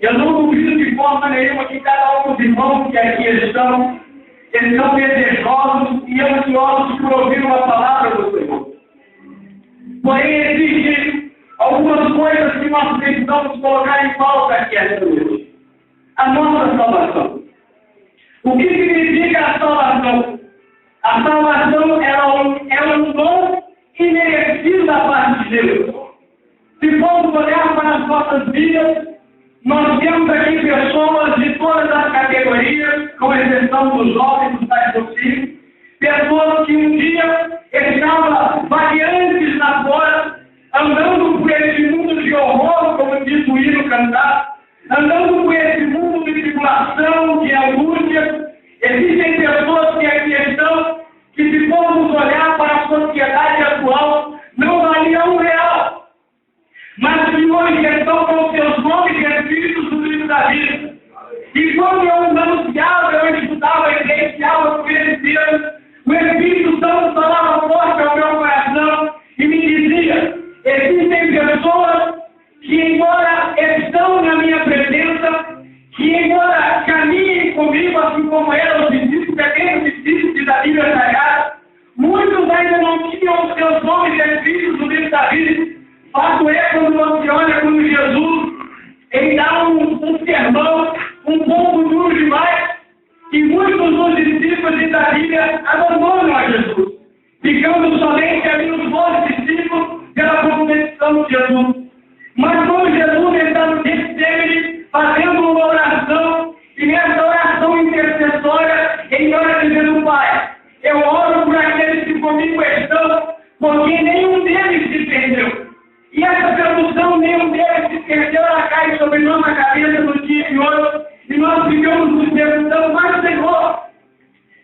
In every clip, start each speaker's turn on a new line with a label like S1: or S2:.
S1: Eu não duvido de forma nenhuma que cada um dos irmãos que aqui estão, eles estão desejosos e ansiosos por ouvir uma palavra do Senhor. Porém, existem algumas coisas que nós precisamos colocar em pauta aqui esta noite. A nossa salvação. O que significa a salvação? A salvação é um dom imerecido da parte de Deus. Se formos olhar para as nossas vidas, nós temos aqui pessoas de todas as categorias, com exceção dos jovens, dos pais dos filhos, pessoas que um dia estavam vagueantes lá fora, andando por esse mundo de horror, como diz o hino cantado, andando por esse mundo de tribulação, de angústia. Existem pessoas que aqui estão, que se formos olhar para a sociedade atual, não valia R$1. Mas que hoje estão com seus nomes escritos no livro da vida. E quando eu anunciava, eu estudava e iniciava com esse texto, o Espírito Santo falava forte ao meu coração e me dizia: existem pessoas que, embora estão na minha presença, que embora caminhem comigo, assim como eram os discípulos, pequenos discípulos da Bíblia Sagrada, muitos ainda não tinham os seus nomes escritos no livro da vida. Fato é, quando você olha como Jesus, ele dá um sermão um pouco duro demais, e muitos dos discípulos da Bíblia abandonam a Jesus, ficando somente ali os 12 discípulos pela concepção de Jesus. Mas quando Jesus está no Getsemane, fazendo uma oração, e nessa oração intercessória, ele ora dizendo: Pai, eu oro por aqueles que comigo estão, porque nenhum deles se perdeu. E essa tradução, nenhum deles se perdeu, ela cai sobre nossa cabeça no dia de hoje, e nós ficamos nos perguntando: mas Senhor,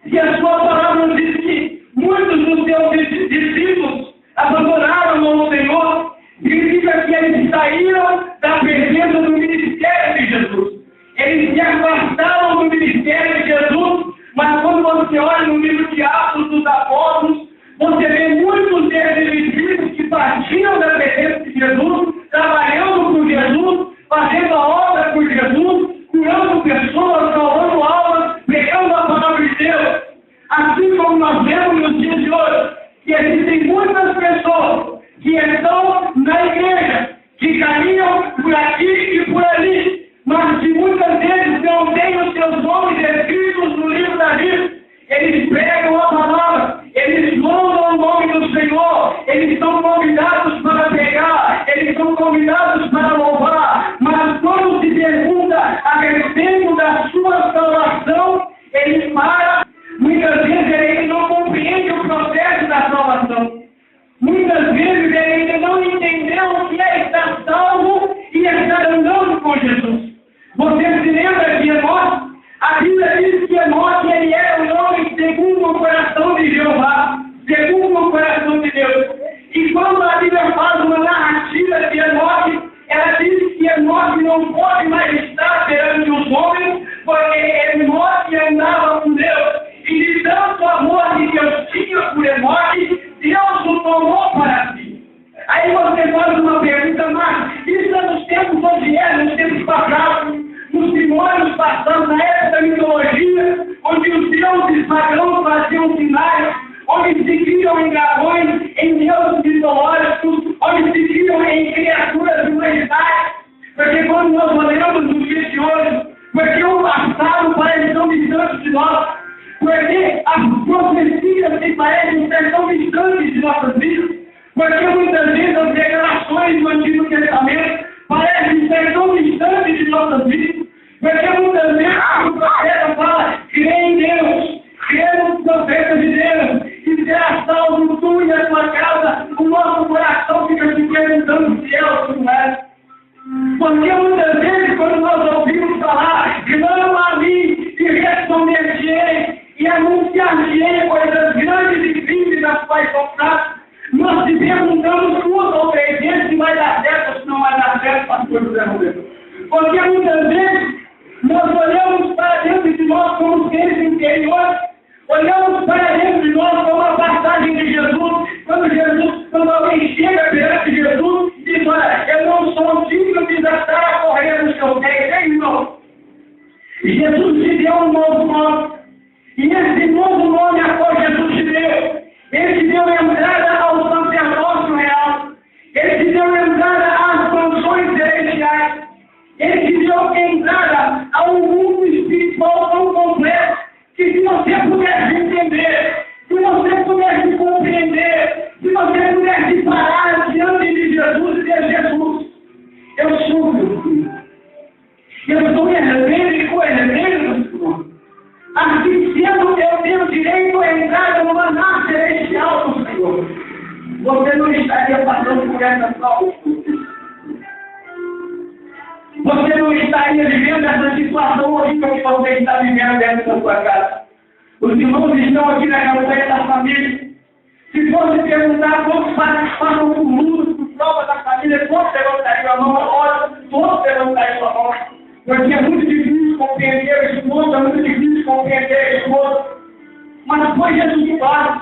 S1: se a sua palavra nos diz que muitos dos seus discípulos abandonaram o Senhor, significa que eles saíram da presença do ministério de Jesus. Eles se afastaram do ministério de Jesus, mas quando você olha no livro de Atos dos Apóstolos, você vê muitos desses discípulos que partiam da presença de Jesus, trabalhando por Jesus, fazendo a obra por Jesus, curando pessoas, salvando almas, pregando a palavra de Deus. Assim como nós vemos nos dias de hoje, que existem muitas pessoas que estão na igreja, que caminham por aqui e por ali, mas que muitas vezes não têm os seus nomes escritos no livro da vida. Eles pregam a palavra, eles louvam o nome do Senhor, eles são convidados para pregar, eles são convidados para louvar, mas quando se pergunta a respeito da sua salvação, eles param. Muitas vezes ele não compreende o processo da salvação. Muitas vezes ele ainda não entendeu o que é estar salvo e estar andando com Jesus. Você se lembra de Enoque? A Bíblia diz que Enoque, ele era um homem segundo o coração de Jeová, segundo o coração de Deus. E quando a Bíblia faz uma narrativa de Enoque, ela diz que Enoque não pode mais estar perante os homens, porque Enoque andava com Deus. E de tanto amor que Deus tinha por Enoque, Deus o tomou para si. Aí você faz uma pergunta: mas isso é nos tempos onde é, nos tempos passados, nos primórdios passados, na época da mitologia, onde os deuses pagãos faziam sinais, onde se criam em dragões, em deuses mitológicos, onde se criam em criaturas imaginárias. Porque quando nós olhamos nos dias de hoje, porque o passado parece tão distante de nós, porque as profecias que parecem ser tão distantes de nossas vidas, porque muitas vezes as declarações do Antigo Testamento parecem ser tão distantes de nossas vidas, porque muitas vezes o profeta fala: crê em Deus, crê nos profetas de Deus, e será salvo tu e a tua casa. O nosso coração fica se perguntando se é ou se não é. Porque muitas vezes, quando nós ouvimos falar: clama a mim e responder-te-ei, e anunciar-te-ei coisas grandes e simples das quais são fracos, nós te perguntamos 2 ou 3 vezes se vai dar certo ou se não vai dar certo, pastor José Roberto. Porque muitas vezes nós olhamos para dentro de nós como seres interiores, olhamos para dentro de nós como a passagem de Jesus, quando alguém chega perante Jesus e diz: olha, eu não sou digno de estar criou um novo nome. E esse novo nome a qual Jesus te deu, ele te deu entrada ao sacerdócio real. Ele te deu entrada às mansões celestiais. Ele te deu entrada a um mundo espiritual tão completo que se você pudesse entender, se você pudesse compreender, se você pudesse parar diante de Jesus e dizer: Jesus, eu sou meu filho. Eu sou herdeiro e co-herdeiro do Senhor. Assim sendo, eu tenho direito a entrar no maná celestial do Senhor. Você não estaria passando por essa prova. Você não estaria vivendo essa situação horrível que você está vivendo dentro da sua casa. Os irmãos estão aqui na campanha da família. Se fosse perguntar quantos participaram por luto, por prova da família, todos levantariam a mão, olha, todos levantariam a mão. Porque é muito difícil compreender a esposa, é muito difícil compreender a esposa. Mas foi Jesus que bate.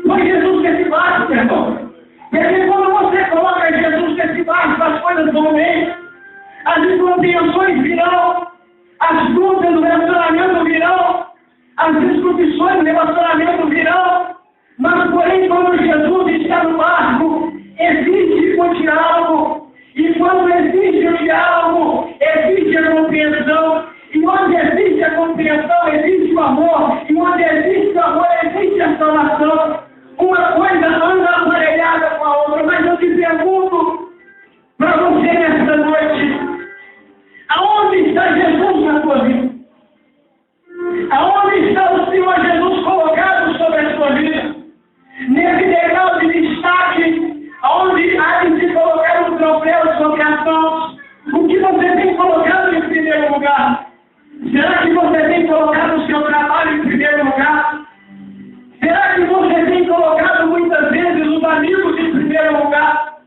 S1: Foi Jesus que se bate, meu irmão. Porque quando você coloca Jesus que se bate, as coisas vão bem. As incompreensões virão. As dúvidas do relacionamento virão. As discussões do relacionamento virão. Mas, porém, quando Jesus está no barco, existe o diálogo. E quando existe o diálogo, existe a compreensão. E onde existe a compreensão, existe o amor. E onde existe o amor, existe a salvação. Uma coisa anda aparelhada com a outra. Mas eu te pergunto para você nesta noite: aonde está Jesus na tua vida? Aonde está o Senhor Jesus colocado sobre a sua vida? Nesse degrau de destaque, onde há de se colocar um troféu sobre as mãos, o que você tem colocado em primeiro lugar? Será que você tem colocado o seu trabalho em primeiro lugar? Será que você tem colocado muitas vezes os amigos em primeiro lugar?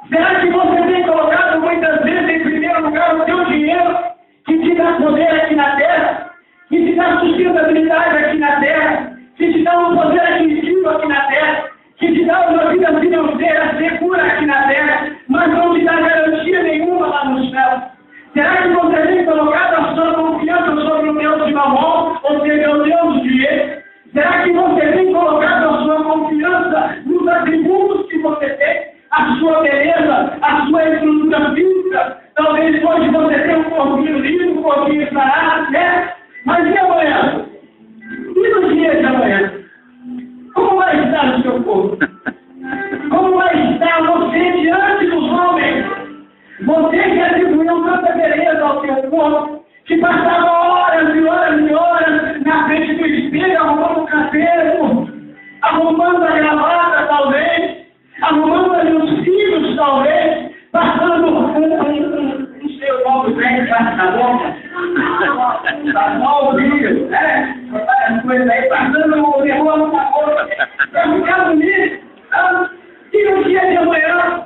S1: Será que você tem colocado muitas vezes em primeiro lugar o seu dinheiro, que te dá poder aqui na terra, que te dá sustentabilidade aqui na terra, que te dá um poder aquisitivo aqui na terra, que te dá uma vida financeira segura aqui na terra, mas não te dá garantia nenhuma lá no céu? Será que você tem colocado a sua confiança sobre o Deus de Mamon, ou seja, o Deus do dinheiro? Será que você tem colocado a sua confiança nos atributos que você tem? A sua beleza, a sua estrutura física? Talvez hoje você tenha um corpinho lindo, um corpinho sarado, né? Mas e amanhã? E no dia de amanhã? Como vai estar o seu corpo? Como vai estar você diante dos homens? Você que atribuiu tanta beleza ao seu corpo, que passava horas e horas e horas na frente do espelho, arrumando o cabelo, arrumando a gravata, talvez, arrumando ali os cílios, talvez, passando não sei o nome velho embaixo da boca, tá mal o vídeo, né? Coisa aí, passando o nervoso na boca, para ficar bonito. E no dia de amanhã,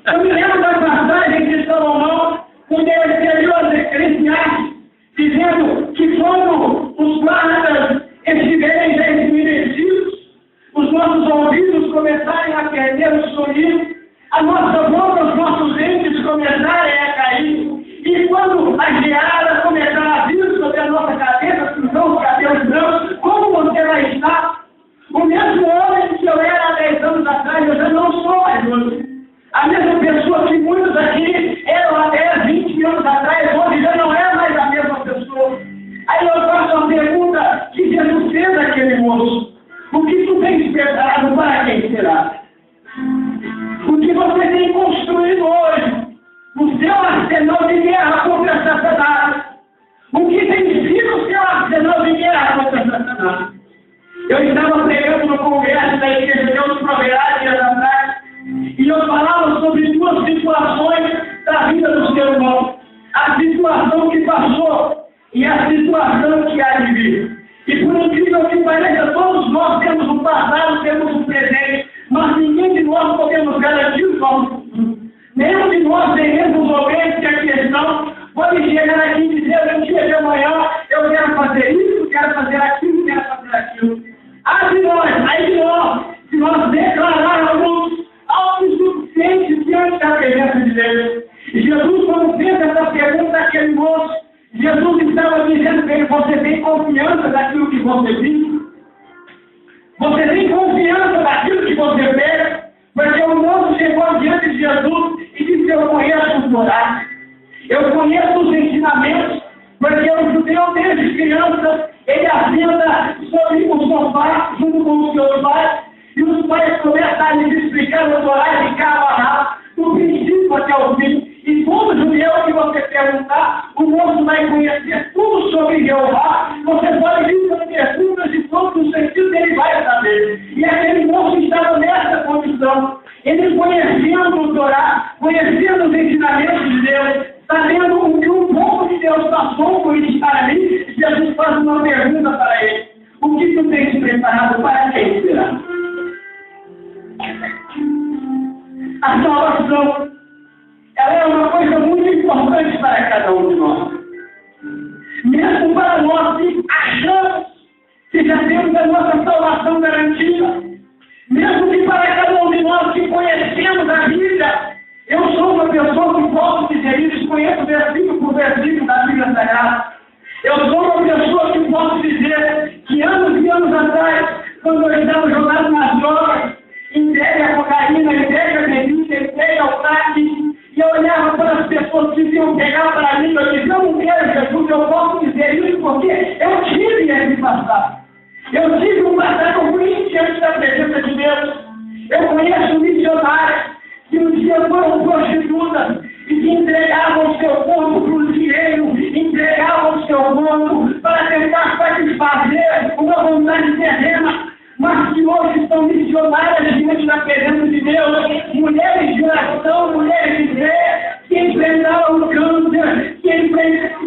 S1: eu me lembro da passagem de Salomão, quando ele escreveu as Eclesiastes, dizendo que quando os guardas estiverem já esmurecidos, os nossos ouvidos começarem a perder o sonido, a nossa boca, os nossos dentes começarem a cair, e quando a geada começar a vir sobre a nossa cabeça, com os cabelos brancos, como você vai estar? O mesmo homem que eu era há 10 anos atrás, eu já não sou mais hoje. A mesma pessoa que muitos aqui eram há 10, 20 anos atrás, hoje já não é mais a mesma pessoa. Aí eu faço uma pergunta que Jesus fez àquele moço: o que tu tens preparado para quem será? O que você tem construído hoje, o seu arsenal de guerra contra Satanás? O que tem sido o seu arsenal de guerra contra Satanás? Eu estava pregando no congresso da Igreja de Deus Proverá dias atrás, e eu falava sobre duas situações da vida do ser humano: a situação que passou e a situação que há de vir. E por incrível que pareça, todos nós temos um passado, temos um presente, mas ninguém de nós podemos garantir o nosso futuro. Nenhum de nós teremos alguém que a questão pode chegar aqui e dizer: no dia de amanhã eu quero fazer isso, quero fazer aquilo, quero fazer aquilo. Se nós declararmos autossuficientes diante da presença de Deus. Jesus, quando fez essa pergunta àquele moço, Jesus estava dizendo para ele, você tem confiança daquilo que você viu? Você tem confiança daquilo que você vê? Porque o moço chegou diante de Jesus e disse, eu conheço os Torá, eu conheço os ensinamentos, porque o judeu desde criança, ele assenta sobre o sofá, junto com os seus pais, e os pais começam a lhes explicar o Torá de cabo a rabo, do princípio até o fim. E todo judeu que você perguntar, o moço vai conhecer tudo sobre Jeová. Você pode vir com perguntas e todos os sentidos ele vai saber. E aquele moço estava nessa condição. Ele conhecendo o Torá, conhecendo os ensinamentos de Deus, sabendo o que um pouco de Deus passou por estar ali, Jesus faz uma pergunta para ele. O que tu tens preparado para quem será? A salvação, ela é uma coisa muito importante para cada um de nós. Mesmo para nós que achamos que já temos a nossa salvação garantida, mesmo que para cada um de nós que conhecemos a Bíblia, eu sou uma pessoa que posso dizer isso, conheço versículo por versículo da Bíblia Sagrada. Eu sou uma pessoa que posso dizer que anos e anos atrás, quando eu estava jogado nas drogas, entregue a cocaína, entregue a bebida, entregue ao crack, e eu olhava para as pessoas que iam pegar para mim, eu disse, eu não quero Jesus, eu posso dizer isso porque eu tive esse passado. Eu tive um passado muito diante da presença de Deus. Eu conheço missionários que um dia foram prostitutas e que entregavam o seu corpo para o dinheiro, entregavam o seu corpo para tentar satisfazer uma vontade terrena, mas que hoje estão missionárias diante da presença de Deus, mulheres de oração, mulheres de fé, que enfrentaram o câncer, que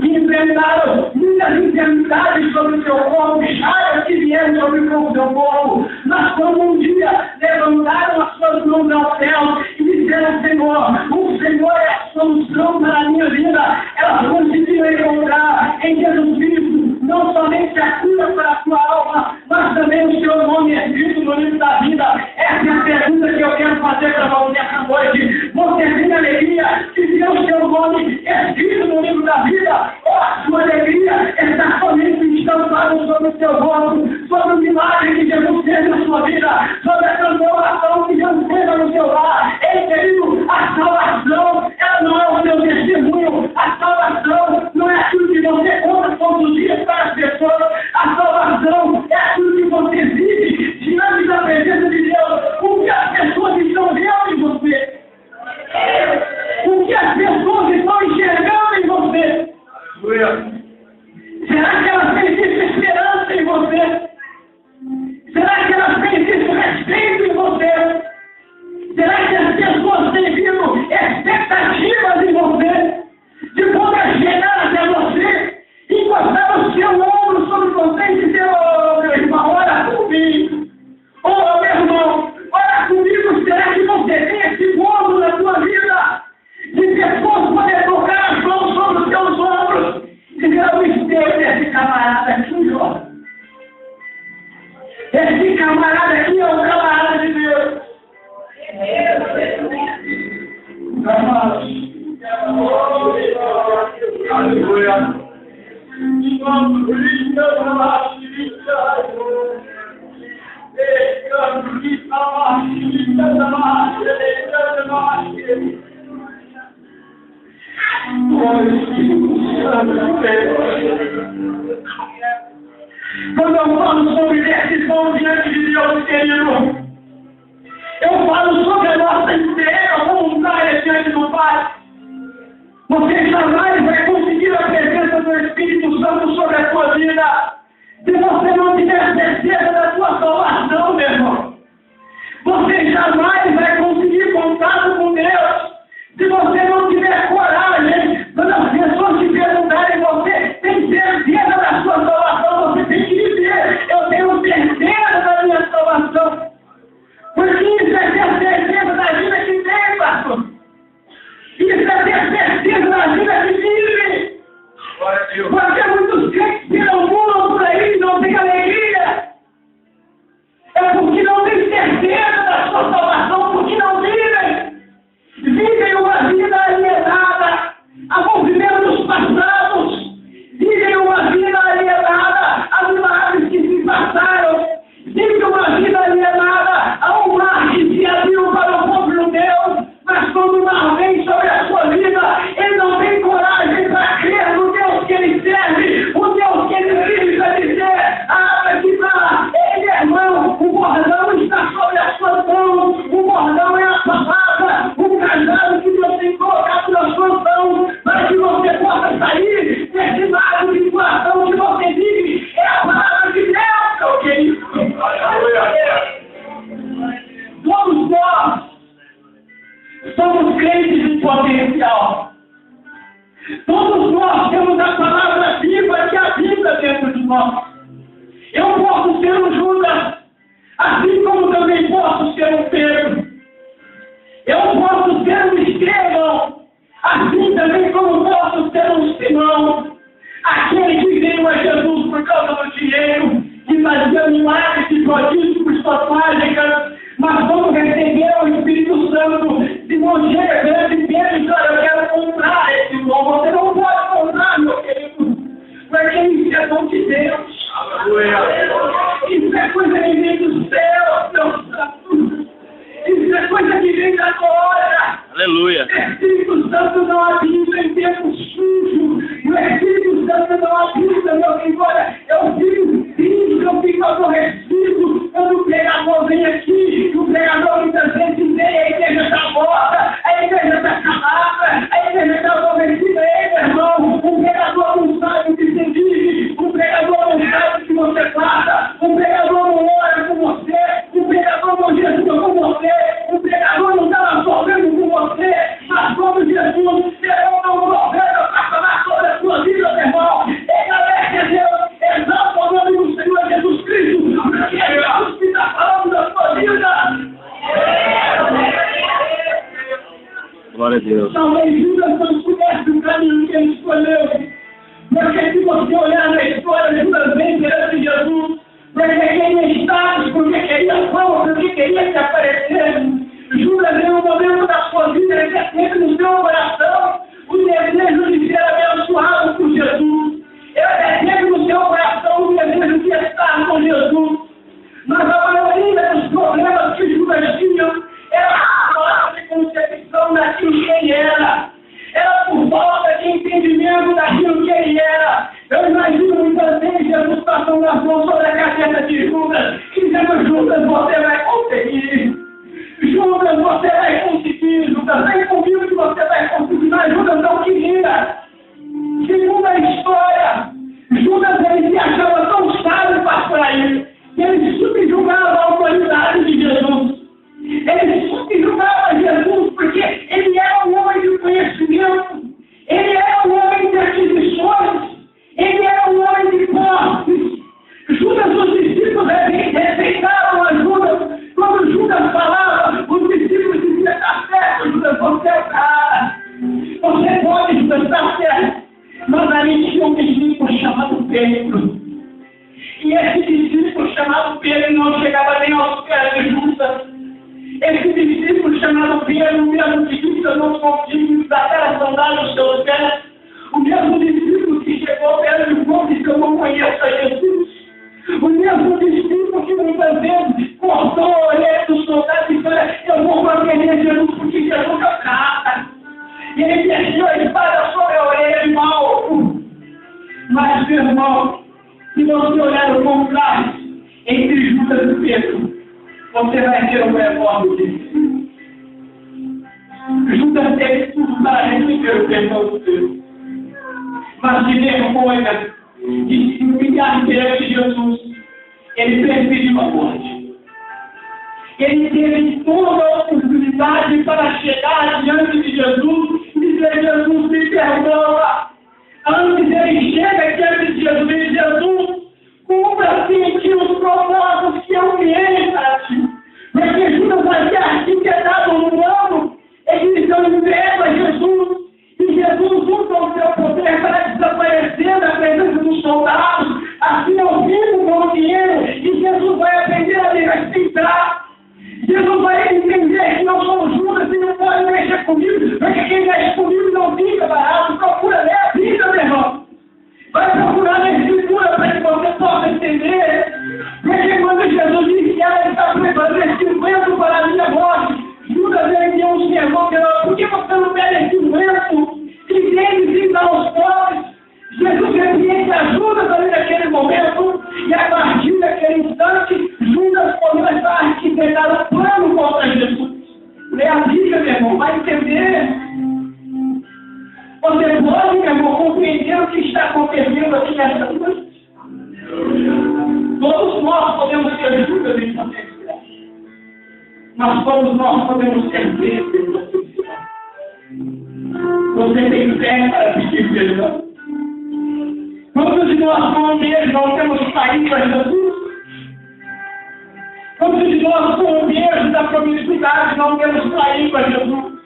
S1: enfrentaram muitas enfermidades sobre o seu corpo, chagas que vieram sobre o seu corpo, mas quando um dia levantaram as suas mãos ao céu e disseram, Senhor, o Senhor é a solução para a minha vida, elas conseguiram encontrar em Jesus Cristo não somente a cura para a sua alma, mas também o seu nome escrito no livro da vida. Essa é a pergunta que eu quero fazer para você essa noite. Você tem alegria de ter o seu nome escrito no livro da vida? Ou a sua alegria está somente estampado sobre o seu rosto, sobre o milagre que Jesus fez na sua vida, sobre a transformação que Jesus fez no seu lar? Ei, querido, a salvação, ela não é o seu testemunho. A salvação não é aquilo que você conta todos os dias para as pessoas. A salvação é aquilo que você vive diante da presença de Deus. O que as pessoas estão vendo em você? O que as pessoas estão enxergando em você? Será que elas têm essa esperança em você? Será que elas têm esse respeito em você? Será que as pessoas têm vindo expectativas em você? De poder chegar até você, encostar o seu ombro sobre você e dizer, ô meu irmão, ora comigo. Ô meu irmão, ora comigo. Será que você tem esse ombro na sua vida? De pessoas poder tocar as mãos sobre os seus ombros e dizer, eu esteja desse camarada aqui, ó. Esse camarada aqui é o camarada de Deus. Aleluia. Quando eu falo sobre decisão diante de Deus, querido, eu falo sobre a nossa entrega voluntária diante do Pai. Você jamais vai conseguir a presença do Espírito Santo sobre a sua vida se você não tiver certeza da sua salvação, meu irmão. Você jamais vai conseguir contato com Deus se você não tiver coragem. Quando as pessoas te perguntarem, você tem certeza da sua salvação, você tem que dizer, eu tenho certeza da minha salvação. Porque isso é ter certeza da vida que tem, pastor. Isso é ter certeza da vida que vive. Porque muitos crentes perambulam por aí e não têm alegria. É porque não têm certeza da sua salvação, porque não vivem. Vivem uma vida alienada. solução para que você possa sair desse mar de situação que você vive. É a palavra de Deus, meu querido. Todos nós somos crentes em potencial. Todos nós temos a palavra viva que habita dentro de nós. Eu posso ser um Judas, assim como também posso ser um Pedro. Eu posso ser um Estevão, assim também como posso ser um Simão. Aquele que veio a Jesus por causa do dinheiro, que fazia milagres e prodígios, mágicas, mas quando recebeu o Espírito Santo, Simão chega grande e Pedro, olha, eu quero comprar esse dom. Você não pode comprar, meu querido, porque isso é dom de Deus. Isso é coisa que vem do céu, meu santo. Isso é coisa que vem da glória.
S2: Aleluia.
S1: O Espírito Santo não habita em tempo sujo. O Espírito Santo não habita, meu Deus. Olha, eu fico triste, eu fico aborrecido quando o pregador vem aqui. O pregador muitas vezes vem, a igreja está morta, a igreja está calada, a igreja está aborrecida. Ei, meu irmão, o pregador não sabe o que você vive, o pregador não sabe o que você passa, o pregador não ora com você, o pregador não jejua com você, o pregador não está sofrendo com você, mas quando Jesus levanta um profeta para falar sobre a sua vida, meu irmão, agradece a Deus, exalta o nome do Senhor Jesus Cristo, porque é Jesus que está falando da sua vida.
S2: Glória a Deus.
S1: Talvez Judas não estivesse no caminho que ele escolheu, porque se você olhar na história, Judas vem perante Jesus, porque queria status, porque queria fama, porque queria se aparecer. Judas, em um momento da sua vida, ele quer sempre no seu coração o desejo de ser abençoado por Jesus. Ele quer sempre no seu coração o desejo de estar com Jesus. Mas a maioria dos problemas que Judas tinha era a falta de concepção daquilo que ele era. Era por falta de entendimento daquilo que ele era. Eu imagino muitas vezes Jesus passando a mão sobre a cabeça de Judas e dizendo: Judas, você vai conseguir. Judas, você vai conseguir. Judas, vem comigo que você vai conseguir. Mas Judas não queria. Segundo a história, Judas ele se achava tão sábio para ele que ele subjugava a autoridade de Jesus. Ele subjugava Jesus porque ele era um homem de conhecimento, ele era um homem de aquisições, ele era um homem de posses. Judas, os discípulos respeitavam a Judas. Quando Judas falava, os discípulos diziam: está certo, Judas, você é o cara. Você pode, Judas, está certo. Mas ali tinha um discípulo chamado Pedro. E esse discípulo chamado Pedro não chegava nem aos pés de Judas. Esse discípulo chamado Pedro, o mesmo que disse: eu não sou digno da terra sandália dos seus pés. O mesmo discípulo que chegou perto de um e disse: eu não conheço a Jesus. O mesmo discípulo que muitas vezes cortou a orelha do soldado e disse: eu vou manter Jesus porque Jesus é cata. E ele deixou a espada sobre a orelha de Malco. Mas, meu irmão, se você olhar o contraste entre Judas e Pedro, você vai ter um enorme discípulo. Judas teve tudo para receber o perdão de Deus. Mas de vergonha, de se humilhar perante Jesus, ele preferiu a morte. Ele teve toda a oportunidade para chegar diante de Jesus e dizer: Jesus, me perdoa. Antes ele chega diante de Jesus e diz: Jesus, cumpra-se em ti os propósitos que eu criei para ti. Porque Judas vai ser arquitetado no ano, ele diz: eu entrego a Jesus, e Jesus usa o seu poder para desaparecer da presença dos soldados. Assim eu vivo com o dinheiro, e Jesus vai aprender a me respeitar. Jesus vai entender que não sou Judas e não pode mexer comigo, porque quem mexe comigo não fica barato. Procura ler a Bíblia, meu irmão. Vai procurar na Escritura para que você possa entender. Porque quando Jesus disse que ela está preparando esse vento para a minha morte, Judas ele deu um sermão: por que você não pede esse vento e dele vir aos pobres? Jesus repreende a Judas ali naquele momento, e a partir daquele instante, Judas começa a Você pode, meu irmão, compreender o que está acontecendo aqui nessa noite? Todos nós podemos ter ajuda nessa necessidade. Mas todos nós podemos ter medo nessa necessidade. Você tem fé para pedir perdão? Quantos de nós com medo não temos saído para Jesus? Quantos de nós com medo da promiscuidade não temos saído para Jesus?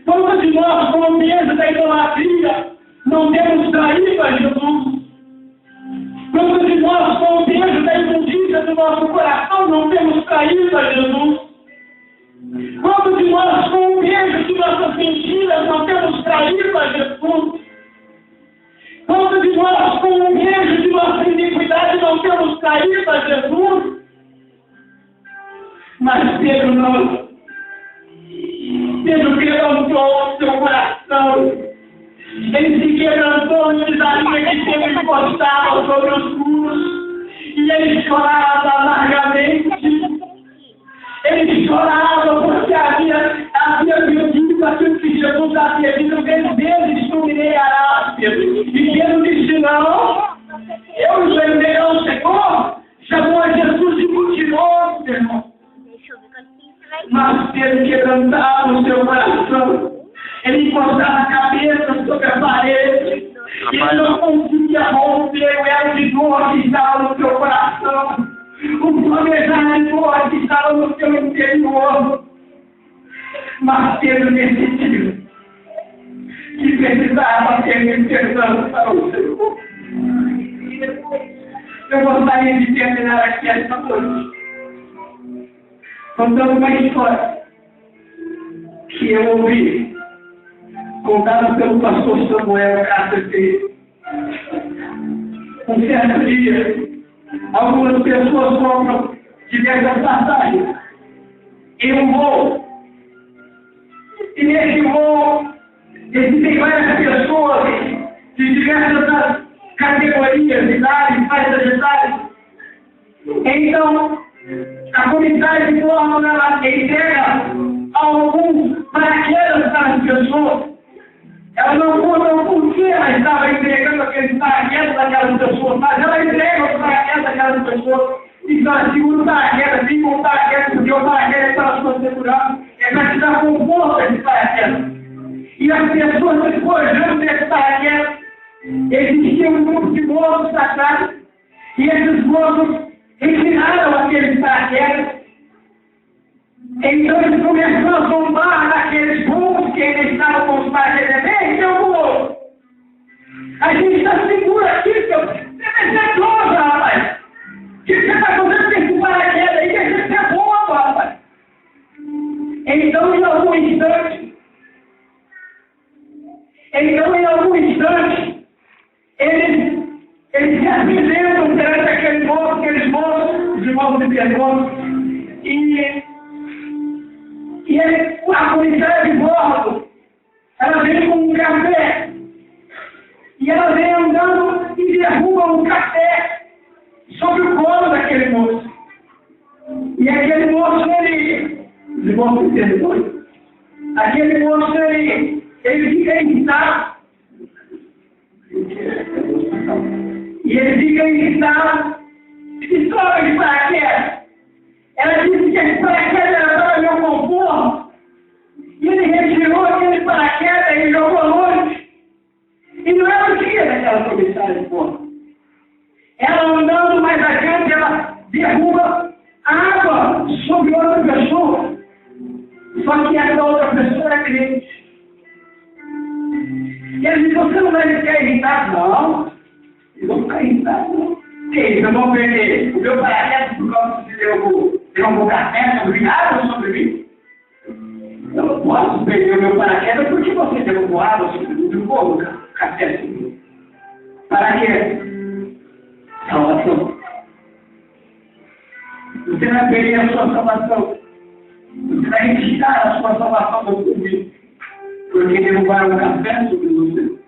S1: Quantos de nós com medo da idolatria não temos saído para Jesus? Quantos de nós com medo da imundícia do nosso coração não temos saído para Jesus? Quantos de nós com medo de nossas mentiras não temos traído a Jesus? Quantos de nós com medo de nossa iniquidade não temos traído a Jesus? Mas Pedro não. Pedro quebrantou o seu coração. Ele se quebrantou no desafio que sempre encostava sobre os muros. E ele chorava amargamente. Ele chorava porque havia pedido aquilo que Jesus havia dito. Vezes tu me negarás, Pedro. E Pedro disse, não. Eu já negar o Senhor. Chamou a Jesus de mentiroso, meu irmão. Mas Pedro quebrantava o seu coração. Ele encostava a cabeça sobre a parede. Ele não conseguia romper o elo de dor que estava no seu coração. O planejar de dor que estava no seu interior. Mas Pedro decidiu que precisava ter perdão para o Senhor. Eu gostaria de terminar aqui esta noite contando uma história que eu ouvi contada pelo pastor Samuel Cássio. Um certo dia, algumas pessoas compram diversas passagens em um voo. E nesse voo, existem várias pessoas de diversas categorias, idades, faixas etárias. Então, a comunidade de forma ela entrega alguns paraquedas para as pessoas. Ela não conta por que ela estava entregando aqueles paraquedas daquelas pessoas, mas ela entrega os paraquedas daquelas pessoas. Então, ela segura o paraquedas, fica o paraquedas, porque o paraquedas para sua segurança é para te dar conforto esse paraquedas. E as pessoas despojando desse paraquedas, existia um grupo de moços atrás, e esses moços ensinaram aqueles paraquedas. Então eles começaram a zombar naqueles rumos que eles estavam com os paraquedas. Ei, seu moço! A gente está seguro aqui, seu. Você vai ser doido, rapaz! O que você está fazendo com esse paraquedas aí? Deixa de ser bobo, rapaz! Então, em algum instante, eles se apresentam perante aqueles moços, os irmãos de Pedro, e a polícia de bordo, ela vem com um café, e ela vem andando e derruba um café sobre o colo daquele moço. E aquele moço, os irmãos de Pedro, aquele moço, ele fica irritado. E ele fica irritado. E sobe de paraquedas. Ela disse que esse paraquedas era para meu conforto. E ele retirou aquele paraquedas e jogou longe. E não era o dia daquela comissária de porta. Ela andando mais adiante, ela derruba água sobre outra pessoa. Só que essa outra pessoa é crente. E ele disse, você não vai ficar irritado? Não. Eu vou ficar irritado, não. Ei, eu vou perder o meu paraquedas por causa de derrubou café sobre água sobre mim? Eu não posso perder o meu paraquedas porque você derrubou água sobre mim, derrubou café sobre mim. Paraquedas. Salvação. Você vai perder a sua salvação. Você vai retirar a sua salvação do público. Porque derrubaram o café sobre você.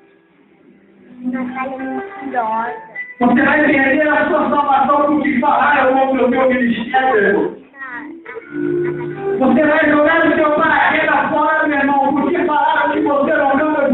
S1: Você vai perder a sua salvação porque falaram contra o meu ministério. Você vai jogar o seu paraquedas fora, meu irmão, porque falaram que você não anda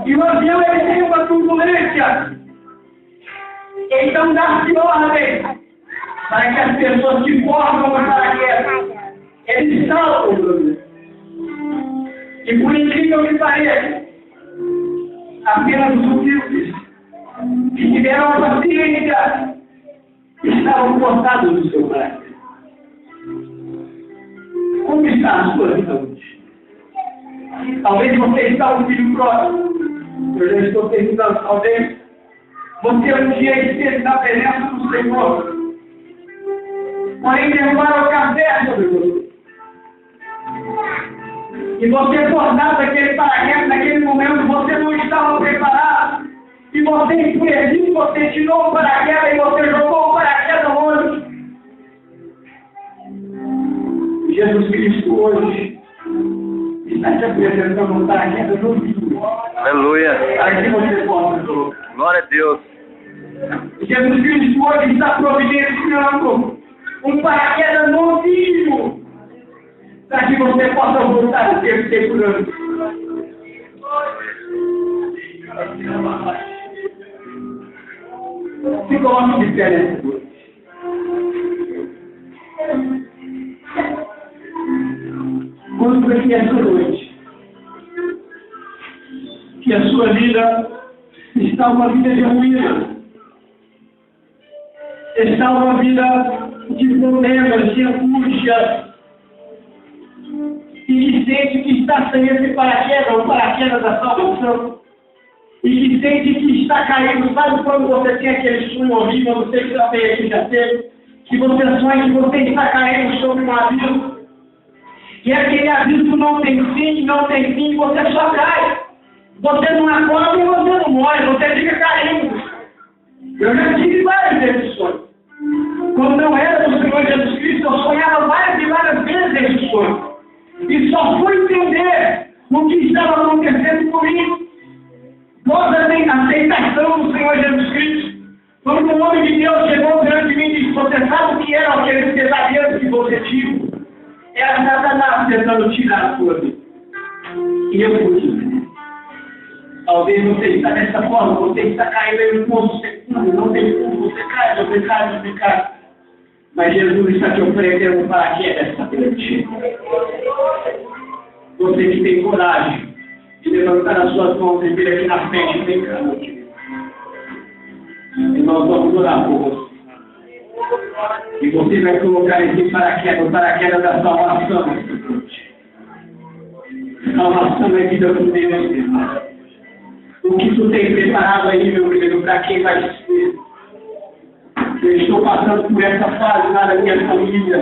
S1: E o avião ele tem uma turbulência. Então dá-se ordem para que as pessoas que formam o paraquedas, eles saltam. E por incrível que pareça, apenas os humildes que tiveram a paciência estavam cortados do seu paraquedas. Como está a sua vida hoje? Talvez você está um filho próximo. Eu já estou terminando. Talvez você um dia esteja na presença do Senhor. Porém, derrubaram o café sobre você. E você cortado daquele paraquedas, naquele momento você não estava preparado. E você enfurecido, você tirou o paraquedas e você jogou o paraquedas longe. Jesus Cristo hoje está te apresentando um paraquedas no vivo.
S2: Aleluia.
S1: Para que você possa colocar.
S2: Glória a Deus.
S1: Jesus Cristo hoje está providenciando um paraquedas novinho para que você possa voltar a ter segurança. Se coloque de pé nessa noite. Quando aqui essa noite que a sua vida está uma vida de ruína, está uma vida de problemas, de angústia, e que sente que está sem esse paraquedas, o paraquedas da salvação, e que sente que está caindo. Sabe quando você tem aquele sonho horrível, não sei se também aqui já teve, que você sonha que você está caindo sobre um abismo, e aquele abismo não tem fim, você só cai. Você não acorda e você não morre, você fica caindo. Eu já tive várias vezes sonhos. Quando não era do Senhor Jesus Cristo, eu sonhava várias e várias vezes esse sonho. E só fui entender o que estava acontecendo comigo. Toda a aceitação do Senhor Jesus Cristo. Quando o homem de Deus chegou diante de mim e disse: você sabe o que eram aqueles pesadelos que você tinha? Era Satanás tentando tirar a sua vida. E eu pude. Talvez você está dessa forma, você está caindo em um poço secundário, não tem como, você cai. Mas Jesus está te oferecendo um paraquedas essa noite. Você que tem coragem de levantar as suas mãos e vir aqui na frente e vem cá, meu querido. E nós vamos orar por você. E você vai colocar esse paraquedas, o paraquedas da salvação essa noite. Salvação é vida com Deus, irmão. O que tu tem preparado aí, meu querido, para quem vai ser? Eu estou passando por essa fase lá da minha família.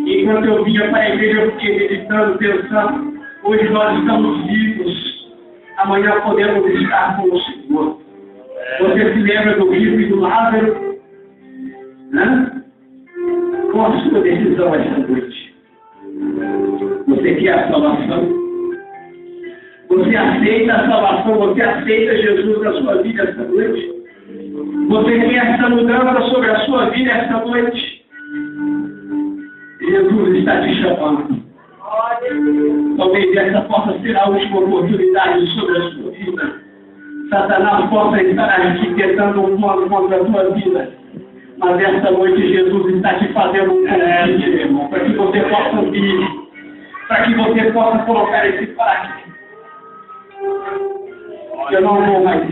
S1: Enquanto eu vinha para a igreja, eu fiquei meditando, pensando. Hoje nós estamos vivos. Amanhã podemos estar com o Senhor. Você se lembra do rico e do Lázaro? Né? Qual a sua decisão esta noite? Você quer a salvação? Você aceita a salvação? Você aceita Jesus na sua vida esta noite? Você quer essa mudança sobre a sua vida esta noite? Jesus está te chamando. Talvez essa possa ser a última oportunidade sobre a sua vida. Satanás possa estar aqui tentando um plano contra a sua vida. Mas esta noite Jesus está te fazendo um convite, irmão, para que você possa ouvir, para que você possa colocar esse paraquedas. Eu não vou mais